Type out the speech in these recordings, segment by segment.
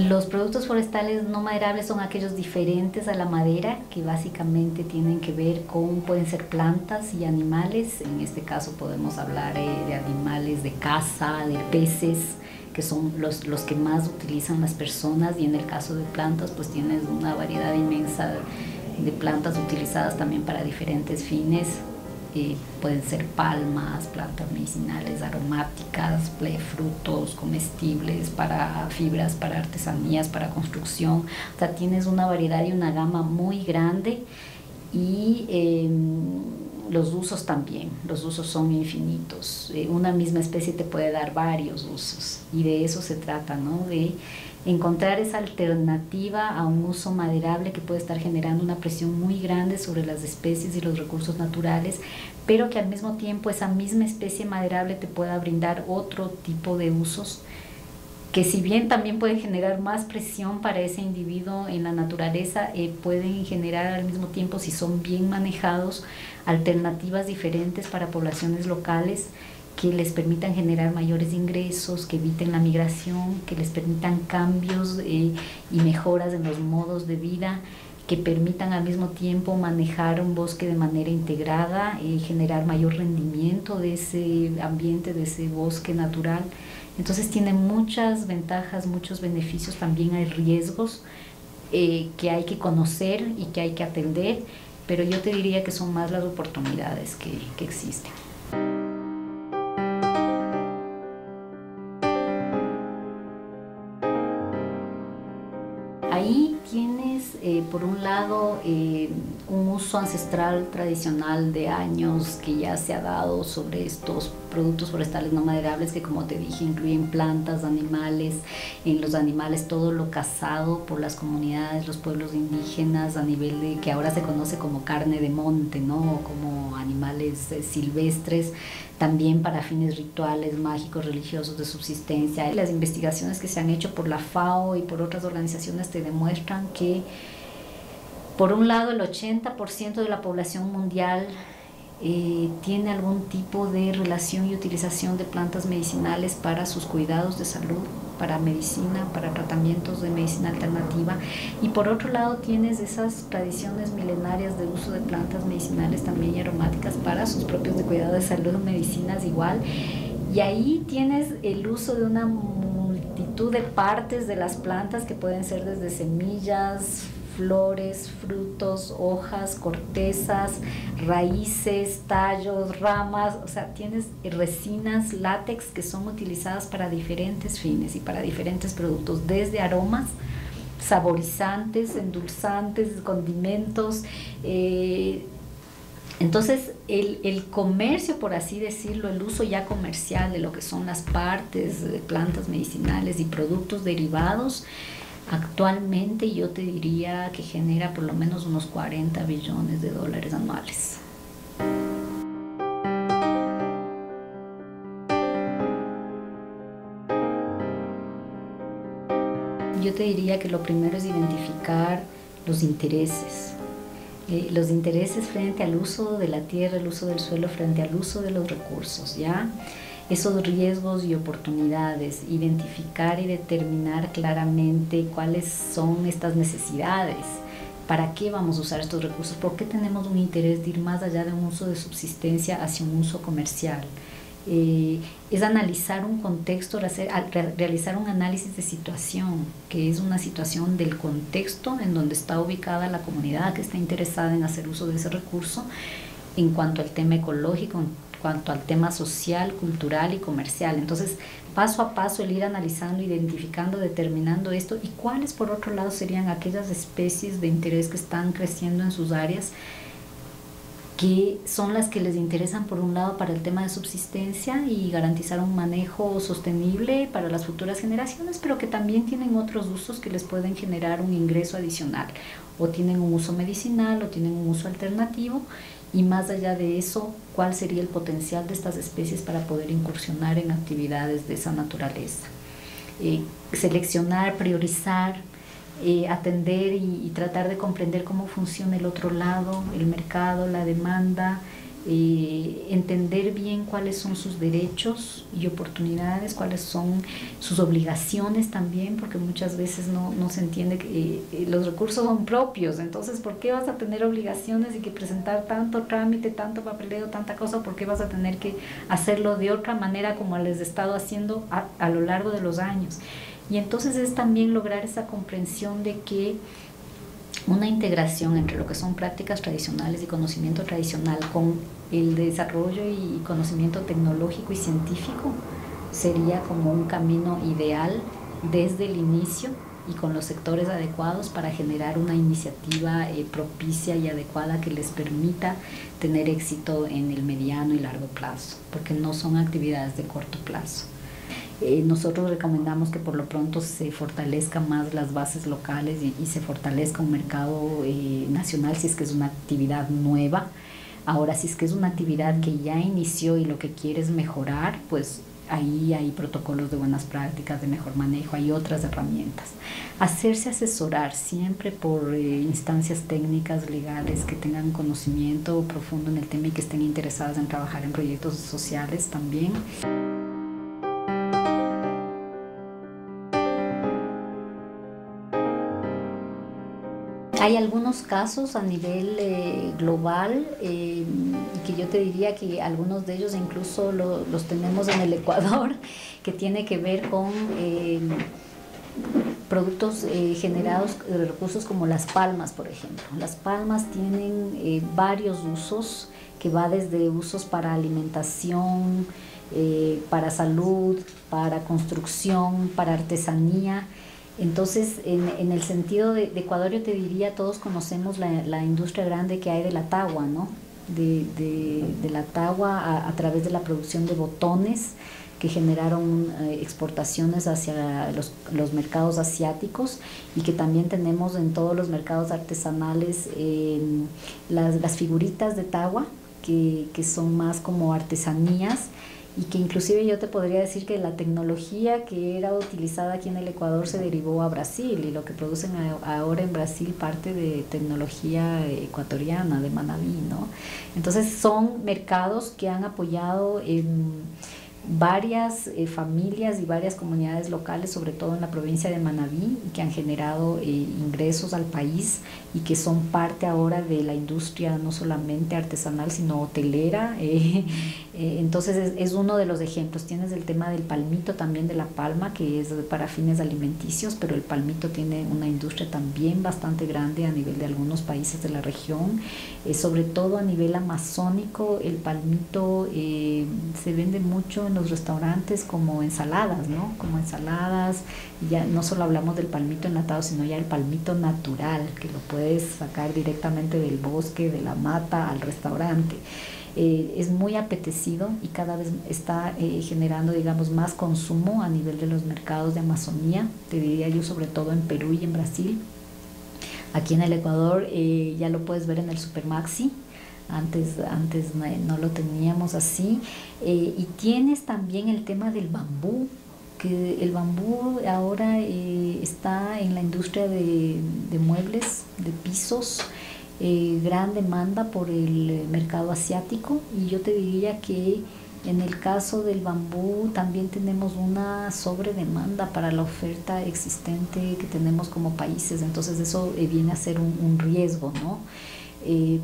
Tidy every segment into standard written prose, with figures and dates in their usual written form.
Los productos forestales no maderables son aquellos diferentes a la madera, que básicamente tienen que ver con, pueden ser plantas y animales. En este caso podemos hablar de animales de caza, de peces, que son los que más utilizan las personas, y en el caso de plantas pues tienes una variedad inmensa de plantas utilizadas también para diferentes fines. Pueden ser palmas, plantas medicinales, aromáticas, frutos comestibles, para fibras, para artesanías, para construcción. O sea, tienes una variedad y una gama muy grande, y los usos también, los usos son infinitos. Una misma especie te puede dar varios usos, y de eso se trata, ¿no? De encontrar esa alternativa a un uso maderable que puede estar generando una presión muy grande sobre las especies y los recursos naturales, pero que al mismo tiempo esa misma especie maderable te pueda brindar otro tipo de usos que, si bien también pueden generar más presión para ese individuo en la naturaleza, pueden generar al mismo tiempo, si son bien manejados, alternativas diferentes para poblaciones locales, que les permitan generar mayores ingresos, que eviten la migración, que les permitan cambios y mejoras en los modos de vida, que permitan al mismo tiempo manejar un bosque de manera integrada y generar mayor rendimiento de ese ambiente, de ese bosque natural. Entonces tiene muchas ventajas, muchos beneficios. También hay riesgos que hay que conocer y que hay que atender, pero yo te diría que son más las oportunidades que existen. Ahí tienes, por un lado, un uso ancestral tradicional de años que ya se ha dado sobre estos productos forestales no maderables, que, como te dije, incluyen plantas, animales. En los animales, todo lo cazado por las comunidades, los pueblos indígenas, a nivel de que ahora se conoce como carne de monte, ¿no? Como animales silvestres, también para fines rituales, mágicos, religiosos, de subsistencia. Las investigaciones que se han hecho por la FAO y por otras organizaciones te demuestran que, por un lado, el 80% de la población mundial tiene algún tipo de relación y utilización de plantas medicinales para sus cuidados de salud, para medicina, para tratamientos de medicina alternativa. Y por otro lado tienes esas tradiciones milenarias de uso de plantas medicinales también y aromáticas para sus propios de cuidado de salud, medicinas igual. Y ahí tienes el uso de una multitud de partes de las plantas, que pueden ser desde semillas, flores, frutos, hojas, cortezas, raíces, tallos, ramas. O sea, tienes resinas, látex, que son utilizadas para diferentes fines y para diferentes productos, desde aromas, saborizantes, endulzantes, condimentos. Entonces, el comercio, por así decirlo, el uso ya comercial de lo que son las partes de plantas medicinales y productos derivados, actualmente yo te diría que genera por lo menos unos 40 billones de dólares anuales. Yo te diría que lo primero es identificar los intereses. Los intereses frente al uso de la tierra, el uso del suelo, frente al uso de los recursos, ¿ya? Esos riesgos y oportunidades, identificar y determinar claramente cuáles son estas necesidades, para qué vamos a usar estos recursos, por qué tenemos un interés de ir más allá de un uso de subsistencia hacia un uso comercial. Es analizar un contexto, realizar un análisis de situación, que es una situación del contexto en donde está ubicada la comunidad que está interesada en hacer uso de ese recurso, en cuanto al tema ecológico, en cuanto al tema social, cultural y comercial. Entonces, paso a paso, el ir analizando, identificando, determinando esto, y cuáles, por otro lado, serían aquellas especies de interés que están creciendo en sus áreas, que son las que les interesan, por un lado, para el tema de subsistencia y garantizar un manejo sostenible para las futuras generaciones, pero que también tienen otros usos que les pueden generar un ingreso adicional, o tienen un uso medicinal, o tienen un uso alternativo. Y más allá de eso, ¿cuál sería el potencial de estas especies para poder incursionar en actividades de esa naturaleza? Seleccionar, priorizar, atender y tratar de comprender cómo funciona el otro lado, el mercado, la demanda, entender bien cuáles son sus derechos y oportunidades, cuáles son sus obligaciones también, porque muchas veces no se entiende que los recursos son propios. Entonces, ¿por qué vas a tener obligaciones y que presentar tanto trámite, tanto papeleo, tanta cosa? ¿Por qué vas a tener que hacerlo de otra manera como les he estado haciendo a lo largo de los años? Y entonces es también lograr esa comprensión de que una integración entre lo que son prácticas tradicionales y conocimiento tradicional con el desarrollo y conocimiento tecnológico y científico sería como un camino ideal desde el inicio y con los sectores adecuados para generar una iniciativa propicia y adecuada que les permita tener éxito en el mediano y largo plazo, porque no son actividades de corto plazo. Nosotros recomendamos que por lo pronto se fortalezcan más las bases locales y se fortalezca un mercado nacional si es que es una actividad nueva. Ahora, si es que es una actividad que ya inició y lo que quiere es mejorar, pues ahí hay protocolos de buenas prácticas, de mejor manejo, hay otras herramientas. Hacerse asesorar siempre por instancias técnicas, legales, que tengan conocimiento profundo en el tema y que estén interesadas en trabajar en proyectos sociales también. Hay algunos casos a nivel global y que yo te diría que algunos de ellos incluso los tenemos en el Ecuador, que tiene que ver con productos generados de recursos como las palmas, por ejemplo. Las palmas tienen varios usos, que va desde usos para alimentación, para salud, para construcción, para artesanía. Entonces, en el sentido de Ecuador, yo te diría, todos conocemos la industria grande que hay de la tagua, ¿no? De la tagua a través de la producción de botones que generaron exportaciones hacia los mercados asiáticos, y que también tenemos en todos los mercados artesanales las figuritas de tagua, que son más como artesanías, y que inclusive yo te podría decir que la tecnología que era utilizada aquí en el Ecuador se derivó a Brasil, y lo que producen ahora en Brasil parte de tecnología ecuatoriana, de Manabí, ¿no? Entonces son mercados que han apoyado varias familias y varias comunidades locales, sobre todo en la provincia de Manabí, y que han generado ingresos al país y que son parte ahora de la industria no solamente artesanal sino hotelera. Entonces es uno de los ejemplos. Tienes el tema del palmito, también de la palma, que es para fines alimenticios, pero el palmito tiene una industria también bastante grande a nivel de algunos países de la región, sobre todo a nivel amazónico. El palmito se vende mucho en los restaurantes como ensaladas, ¿no? Como ensaladas. Ya no solo hablamos del palmito enlatado, sino ya el palmito natural, que lo puedes sacar directamente del bosque, de la mata, al restaurante. Es muy apetecido y cada vez está generando, digamos, más consumo a nivel de los mercados de Amazonía, te diría yo, sobre todo en Perú y en Brasil. Aquí en el Ecuador ya lo puedes ver en el Supermaxi. Antes no lo teníamos así. Y tienes también el tema del bambú, que el bambú ahora está en la industria de muebles, de pisos, gran demanda por el mercado asiático, y yo te diría que en el caso del bambú también tenemos una sobredemanda para la oferta existente que tenemos como países. Entonces eso viene a ser un riesgo, ¿no?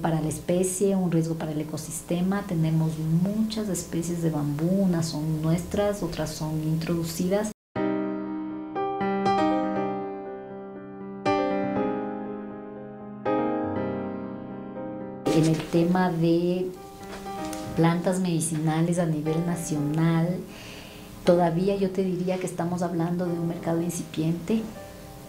Para la especie, un riesgo para el ecosistema. Tenemos muchas especies de bambú, unas son nuestras, otras son introducidas. En el tema de plantas medicinales a nivel nacional, todavía yo te diría que estamos hablando de un mercado incipiente.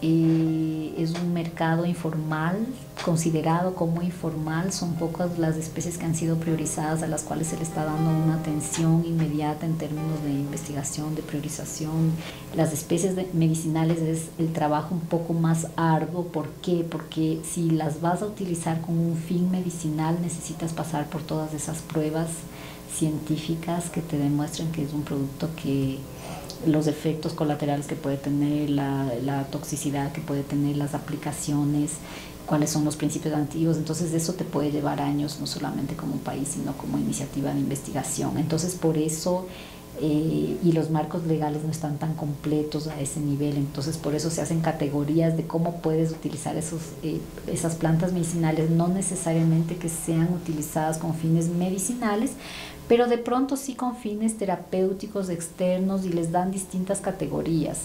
Es un mercado informal, considerado como informal. Son pocas las especies que han sido priorizadas, a las cuales se le está dando una atención inmediata en términos de investigación, de priorización. Las especies medicinales es el trabajo un poco más arduo. ¿Por qué? Porque si las vas a utilizar con un fin medicinal, necesitas pasar por todas esas pruebas científicas que te demuestran que es un producto que los efectos colaterales que puede tener, la toxicidad que puede tener, las aplicaciones, cuáles son los principios activos. Entonces eso te puede llevar años, no solamente como país, sino como iniciativa de investigación. Entonces por eso, y los marcos legales no están tan completos a ese nivel, entonces por eso se hacen categorías de cómo puedes utilizar esas plantas medicinales, no necesariamente que sean utilizadas con fines medicinales, pero de pronto sí con fines terapéuticos externos, y les dan distintas categorías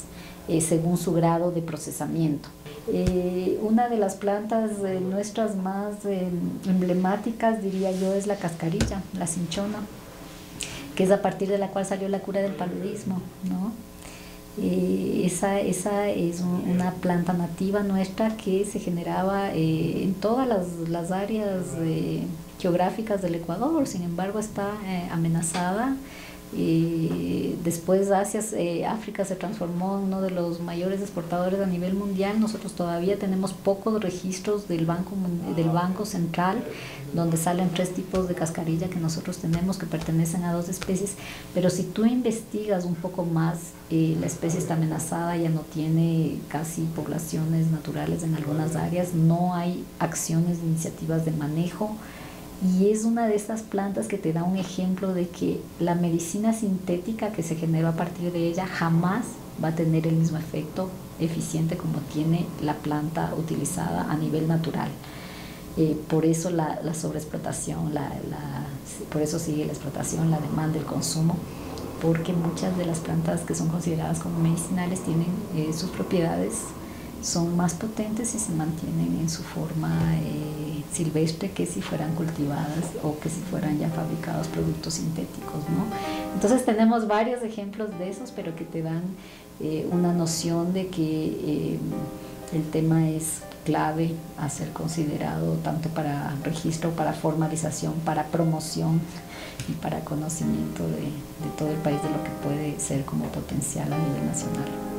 según su grado de procesamiento. Una de las plantas nuestras más emblemáticas, diría yo, es la cascarilla, la cinchona, que es a partir de la cual salió la cura del paludismo, ¿no? Esa es una planta nativa nuestra que se generaba en todas las áreas geográficas del Ecuador. Sin embargo está amenazada. Después África se transformó en uno de los mayores exportadores a nivel mundial. Nosotros todavía tenemos pocos registros del Banco Central, donde salen 3 tipos de cascarilla que nosotros tenemos, que pertenecen a 2 especies, pero si tú investigas un poco más, la especie está amenazada, ya no tiene casi poblaciones naturales en algunas áreas, no hay acciones, iniciativas de manejo. Y es una de estas plantas que te da un ejemplo de que la medicina sintética que se generó a partir de ella jamás va a tener el mismo efecto eficiente como tiene la planta utilizada a nivel natural. Por eso la sobreexplotación, por eso sigue la explotación, la demanda, el consumo, porque muchas de las plantas que son consideradas como medicinales tienen sus propiedades, son más potentes y se mantienen en su forma silvestre que si fueran cultivadas o que si fueran ya fabricados productos sintéticos, ¿no? Entonces tenemos varios ejemplos de esos, pero que te dan una noción de que el tema es clave a ser considerado tanto para registro, para formalización, para promoción y para conocimiento de todo el país de lo que puede ser como potencial a nivel nacional.